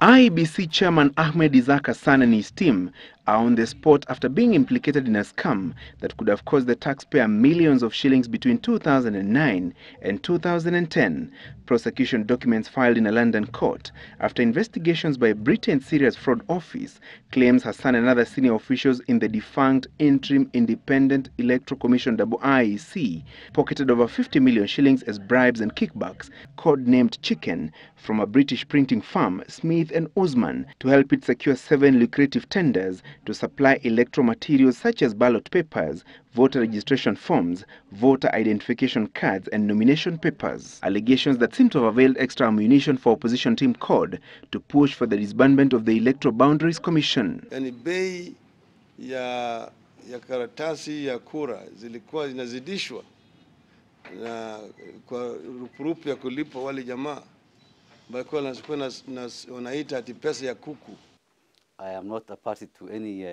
IEBC Chairman Ahmed Isaac Hassan and his team are on the spot after being implicated in a scam that could have cost the taxpayer millions of shillings between 2009 and 2010. Prosecution documents filed in a London court after investigations by Britain's Serious Fraud Office claims Hassan and other senior officials in the defunct Interim Independent Electoral Commission IEC pocketed over 50 million shillings as bribes and kickbacks, codenamed Chicken, from a British printing firm, Smith and Osman, to help it secure 7 lucrative tenders to supply electoral materials such as ballot papers, voter registration forms, voter identification cards and nomination papers. Allegations that seem to have availed extra ammunition for opposition team CORD to push for the disbandment of the Electoral Boundaries Commission. Yani bei ya karatasi ya kura zilikuwa zinazidishwa na kwa rupurupu ya kulipa wale jamaa balikuwa wanaita ati pesa ya kuku. I am not a party to any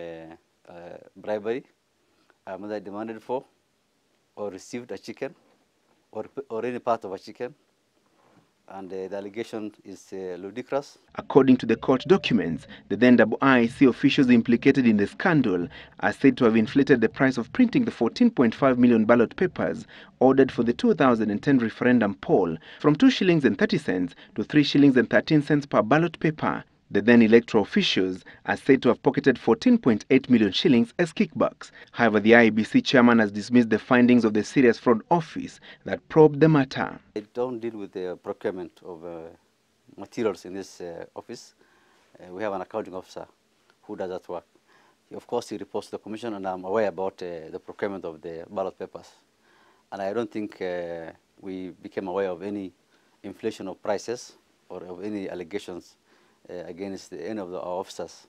bribery. I am not demanded for or received a chicken or any part of a chicken. And the allegation is ludicrous. According to the court documents, the then IEC officials implicated in the scandal are said to have inflated the price of printing the 14.5 million ballot papers ordered for the 2010 referendum poll from 2 shillings and 30 cents to 3 shillings and 13 cents per ballot paper. The then electoral officials are said to have pocketed 14.8 million shillings as kickbacks. However, the IEBC chairman has dismissed the findings of the Serious Fraud Office that probed the matter. I don't deal with the procurement of materials in this office. We have an accounting officer who does that work. Of course, he reports to the commission, and I'm aware about the procurement of the ballot papers. And I don't think we became aware of any inflation of prices or of any allegations against any of our officers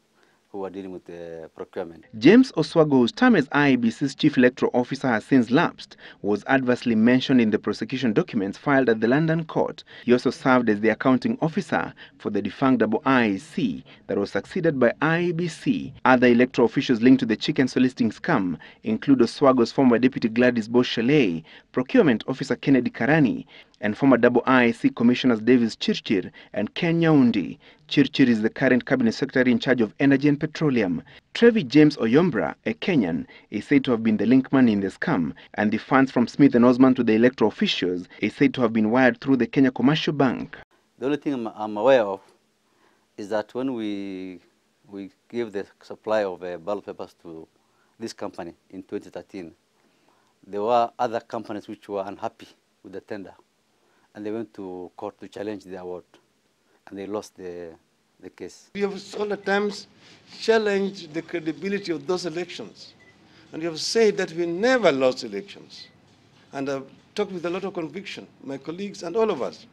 who are dealing with the procurement. James Oswago, whose term as IEBC's chief electoral officer has since lapsed, was adversely mentioned in the prosecution documents filed at the London court. He also served as the accounting officer for the defunct IEC that was succeeded by IEBC. Other electoral officials linked to the chicken soliciting scam include Oswago's former deputy Gladys Bosch-Chalet, procurement officer Kennedy Karani, and former IEC commissioners Davis Chirchir and Ken Nyaundi. Chirchir is the current cabinet secretary in charge of energy and petroleum. Trevi James Oyombra, a Kenyan, is said to have been the linkman in the scam, and the funds from Smith and Osman to the electoral officials is said to have been wired through the Kenya Commercial Bank. The only thing I'm aware of is that when we gave the supply of ballot papers to this company in 2013, there were other companies which were unhappy with the tender, and they went to court to challenge the award, and they lost the case. We have all the times challenged the credibility of those elections, and we have said that we never lost elections. And I've talked with a lot of conviction, my colleagues and all of us.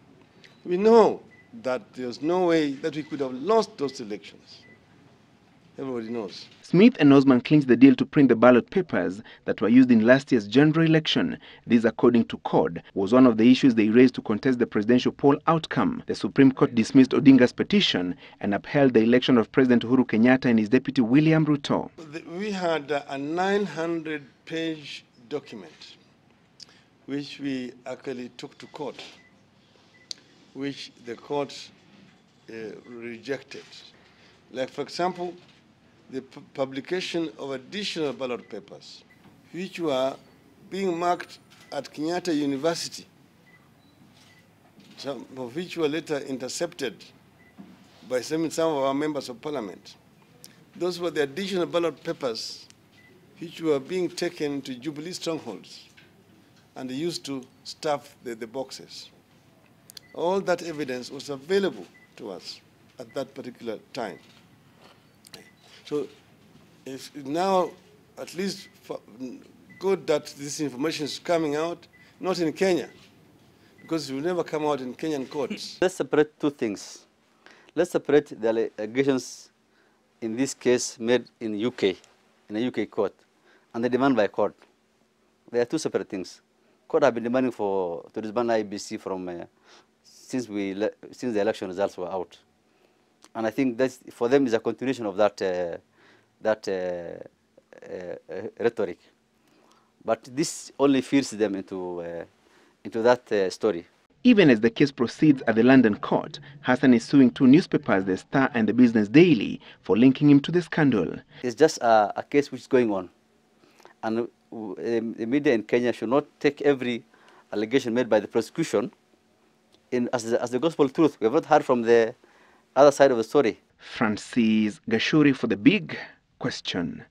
We know that there's no way that we could have lost those elections. Everybody knows. Smith and Osman clinched the deal to print the ballot papers that were used in last year's general election. This, according to CORD, was one of the issues they raised to contest the presidential poll outcome. The Supreme Court dismissed Odinga's petition and upheld the election of President Uhuru Kenyatta and his deputy William Ruto. We had a 900-page document which we actually took to court, which the court rejected. Like, for example, the publication of additional ballot papers, which were being marked at Kenyatta University, some of which were later intercepted by some of our members of parliament. Those were the additional ballot papers which were being taken to Jubilee strongholds and used to stuff the boxes. All that evidence was available to us at that particular time. So it's now at least good that this information is coming out, not in Kenya, because it will never come out in Kenyan courts. Let's separate two things. Let's separate the allegations in this case made in UK, in a UK court, and the demand by court. They are two separate things. Court have been demanding to disband IEBC from since the election results were out. And I think that for them is a continuation of that rhetoric. But this only feeds them into that story. Even as the case proceeds at the London court, Hassan is suing two newspapers, The Star and the Business Daily, for linking him to the scandal. It's just a case which is going on. And the media in Kenya should not take every allegation made by the prosecution as the gospel truth. We have not heard from the other side of the story. Francis Gashuri for The Big Question.